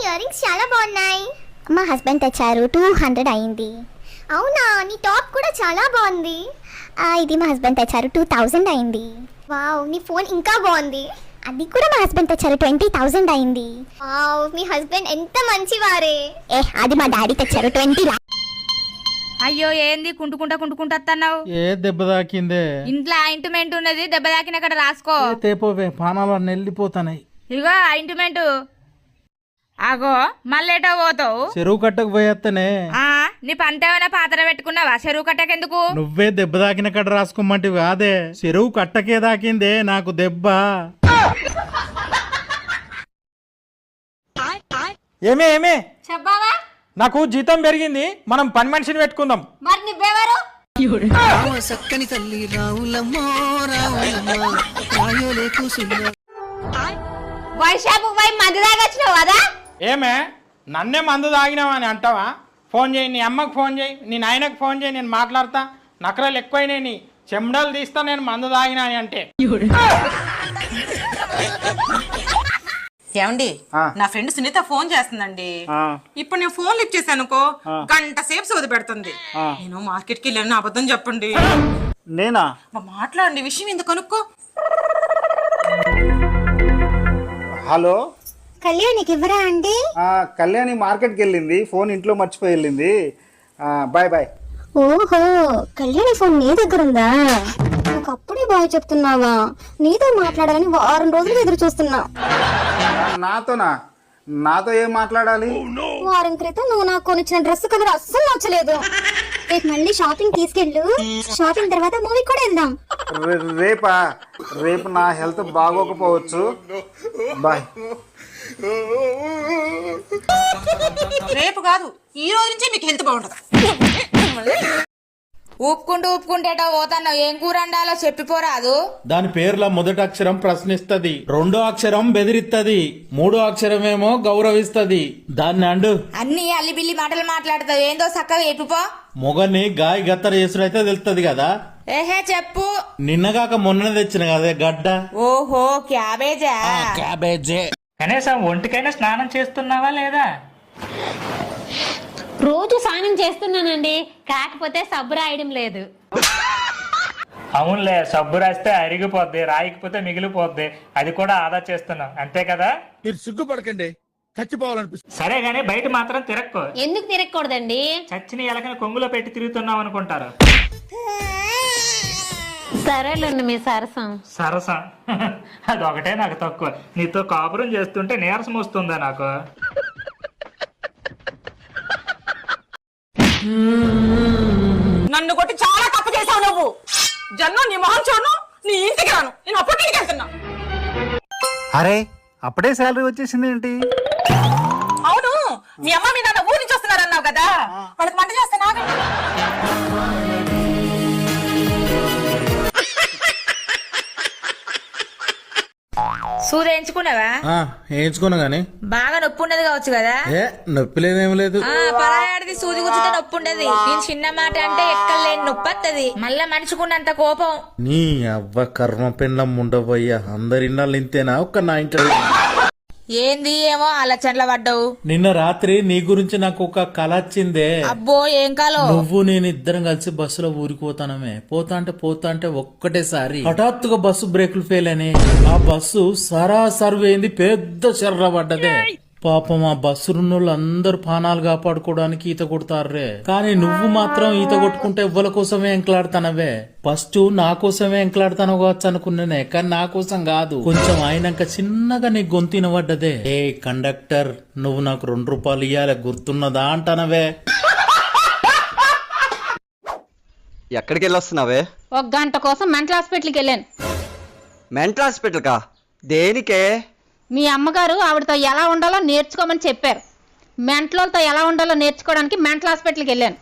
Ear rings చాలా బాగున్నాయి. మా హస్బెండ్ తెచ్చారు, 200 అయింది. అవునా, నీ టాప్ కూడా చాలా బాగుంది. ఇది మా హస్బెండ్ తెచ్చారు, 2000 అయింది. వావ్, నీ ఫోన్ ఇంకా బాగుంది. అది కూడా మా హస్బెండ్ తెచ్చారు, 20,000 అయింది. వావ్, మీ హస్బెండ్ ఎంత మంచివారే. అది మా డాడీ తెచ్చారు, 20 lakhs. అయ్యో ఏంది కుంటుకుంటా అత్తన్నావు? ఏ దెబ్బ తాకిందే? ఇంట్లో ఆయింట్మెంట్ ఉన్నది, దెబ్బ తాకిన అక్కడ రాసుకో. తేపోవే, పానాలు అన్నీ వెళ్ళిపోతాయి. ఇగో ఆయింట్మెంట్. ఆగో మళ్ళేటో పోతావు? చెరువు కట్టకు పోయేత్తనే. నీ పంటేమైనా పాత్ర పెట్టుకున్నావా? చెరువు కట్టకెందుకు? నువ్వే దెబ్బ తాకిన కట్ట రాసుకోమంటివి కాదే, చెరువు కట్టకే తాకిందే నాకు దెబ్బ. ఏమే చెప్పావా? నాకు జీతం పెరిగింది, మనం పని మనిషిని పెట్టుకుందాం. మరి నువ్వెవరు? సక్కని తల్లి రావులమ్మో రావులమ్మో రాయోలే కూసుల్లో. వైశాఖకు పోయి మందు తాగొచ్చినావు కదా? ఏమే నన్నే మందు తాగినావని అంటావా? ఫోన్ చేయి, నీ అమ్మకు ఫోన్ చేయి, నీ నాయనకు ఫోన్ చేయి, నేను మాట్లాడతా. నకరాలు ఎక్కువైనాయి, నీ చెమడలు తీస్తా నేను మందు తాగినా అని అంటే. ఏమండి, నా ఫ్రెండ్ సునీత ఫోన్ చేస్తుందండి. ఇప్పుడు నేను ఫోన్ లిఫ్ట్ చేశాను అనుకో, గంట సేపు సోది పెడుతుంది. నేను మార్కెట్ కి వెళ్ళాను, అబద్ధం చెప్పండి. నేనా? మాట్లాడండి, విషయం ఎందుకు కనుక్కో. హలో, కళ్యాణికి ఇవ్వరా అండి? కళ్యాణి మార్కెట్కి వెళ్ళింది, ఫోన్ ఇంట్లో మర్చిపోయి వెళ్ళింది. Bye bye. ఓహో, కళ్యాణి ఫోన్ నీ దగ్గర ఉందా? నాకు అప్పుడే బాయ్ చెప్తున్నావా? నీతో మాట్లాడాలని వారం రోజులు ఎదురు చూస్తున్నా. నాతో ఏం మాట్లాడాలి? వారం క్రితం నువ్వు నాకు కొనిచ్చిన డ్రెస్ కలర్ అస్సలు నచ్చలేదు. రేపు మళ్ళీ షాపింగ్ తీసుకెళ్ళు, షాపింగ్ తర్వాత మూవీ కూడా వెళ్దాం. రేపు నా హెల్త్ బాగోకపోవచ్చు. బాయ్. రేపు కాదు, ఈ రోజు నుంచి మీకు హెల్త్ బాగుంటుంది. ఊపుకుంటేటో పోతాను. ఏం కూర వండాలో చెప్పిపోరాదు? దాని పేర్ల మొదటి అక్షరం ప్రశ్నిస్తది, రెండో అక్షరం బెదిరిస్తది, మూడో అక్షరమేమో గౌరవిస్తది. దాన్ని అండు. అన్ని అల్లిబిల్లి మాటలు మాట్లాడతావు, ఏందో చక్కగా చెప్పిపో. మొగని గాయ గత్తర చేసుడైతే తెలుస్తుంది కదా. ఏహే చెప్పు. నిన్నగాక మొన్న తెచ్చిన కదే గడ్డ. ఓహో, క్యాబేజా? క్యాబేజే. కనీసం ఒంటికైనా స్నానం చేస్తున్నావా లేదా? రోజు స్నానం చేస్తున్నానండి, కాకపోతే సబ్బు రాయడం లేదు. అవునులే, సబ్బు రాస్తే అరిగిపోద్ది, రాయకపోతే మిగిలిపోద్ది. అది కూడా ఆదా చేస్తున్నాం, అంతే కదా? మీరు సిగ్గుపడకండి, చచ్చిపోవాలనిపిస్తుంది. సరే గానీ బయట మాత్రం తిరక్కో. ఎందుకు తిరగకూడదండి? చచ్చిన ఎలకని కొంగులో పెట్టి తిరుగుతున్నావు అనుకుంటారు. సరేలేండి మీ సరసం. సరసం అదొకటే నాకు తక్కువ. నీతో కాపురం చేస్తుంటే నీరసం వస్తుందా నాకు? నన్ను కొట్టి చాలా తప్పు చేశావు నువ్వు. జన్ను నీ మొహం చూడను, నీ ఇంటికి రాను, నేను అప్పటికి వెళ్తున్నా. అరే, అప్పుడే శాలరీ వచ్చేసింది ఏంటి? అవును, మీ అమ్మ మీ నాన్న ఊరి నుంచి వస్తున్నారన్నావు కదా, వాళ్ళకి వంట చేస్తే నాగండి. సూది ఎంచుకున్నావా? వేయించుకున్నా గానీ బాగా నొప్పి ఉండదు కావచ్చు కదా? ఏ నొప్పి లేదేం లేదు. పరాయాడిది సూది గుచ్చితే నొప్పి ఉండదు. నేను చిన్న మాట అంటే ఎక్కలేని నొప్పి వస్తుంది, మళ్ళా మనుషుకున్నంత కోపం. నీ అవ్వ కర్మ పెండ్లం ఉండబోయ్యా, అందరిన్నాళ్ళు ఇంతేనా? ఒక్క నా ఇంటర్ ఏంది ఏమో ఆలోచనలో పడ్డావు. నిన్న రాత్రి నీ గురించి నాకు ఒక కళ వచ్చిందే. అబ్బో, ఏం కాలో? నువ్వు నేను ఇద్దరం కలిసి బస్సులో ఊరిపోతానమే. పోతా అంటే ఒక్కటేసారి హఠాత్తుగా బస్సు బ్రేకులు ఫెయిల్ అని ఆ బస్సు సరాసరి వేయింది, పెద్ద చెర్ర పడ్డదే. పాపం ఆ బస్సులున్నోళ్ళు అందరు పానాలు కాపాడుకోవడానికి ఈత కొడతారే, కానీ నువ్వు మాత్రం ఈత కొట్టుకుంటే ఎవ్వల కోసమే ఎంకలాడుతానవే. ఫస్ట్ నా కోసమే ఎంకలాడుతాను కావచ్చు అనుకున్నానే, కానీ నా కోసం కాదు. కొంచెం అయినాక చిన్నగా నీ గొంతిన పడ్డదే. ఏ కండక్టర్, నువ్వు నాకు 2 రూపాయలు ఇయ్యాలి, గుర్తున్నదా అంటానవే. ఎక్కడికి వెళ్ళొస్తున్నావే? 1 గంట కోసం మెంటల్ హాస్పిటల్కి వెళ్ళాను. మెంటల్ హాస్పిటల్ కా? దేనికే? మీ అమ్మగారు ఆవిడతో ఎలా ఉండాలో నేర్చుకోమని చెప్పారు. మెంటలతో ఎలా ఉండాలో నేర్చుకోవడానికి మెంటల్ హాస్పిటల్కి వెళ్ళాను.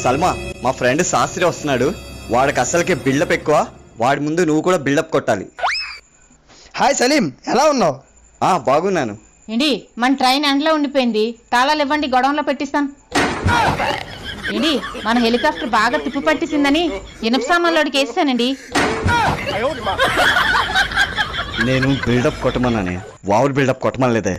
సల్మా, మా ఫ్రెండ్ శాస్త్రి వస్తున్నాడు. వాడికి అసలుకే బిల్డప్ ఎక్కువ. వాడి ముందు నువ్వు కూడా బిల్డప్ కొట్టాలి. హాయ్ సలీం, ఎలా ఉన్నావు? బాగున్నాను. ఏంటి, మన ట్రైన్ ఎండలో ఉండిపోయింది. తాళాలు ఇవ్వండి, గొడవలో పెట్టిస్తాను. ఏంటి మన హెలికాప్టర్ బాగా తిప్పు పట్టేసిందని ఇనుప సామాన్లోడికి వేసానండి. నేను బిల్డప్ కొట్టమన్నానే, వావులు బిల్డప్ కొట్టమనలేదే.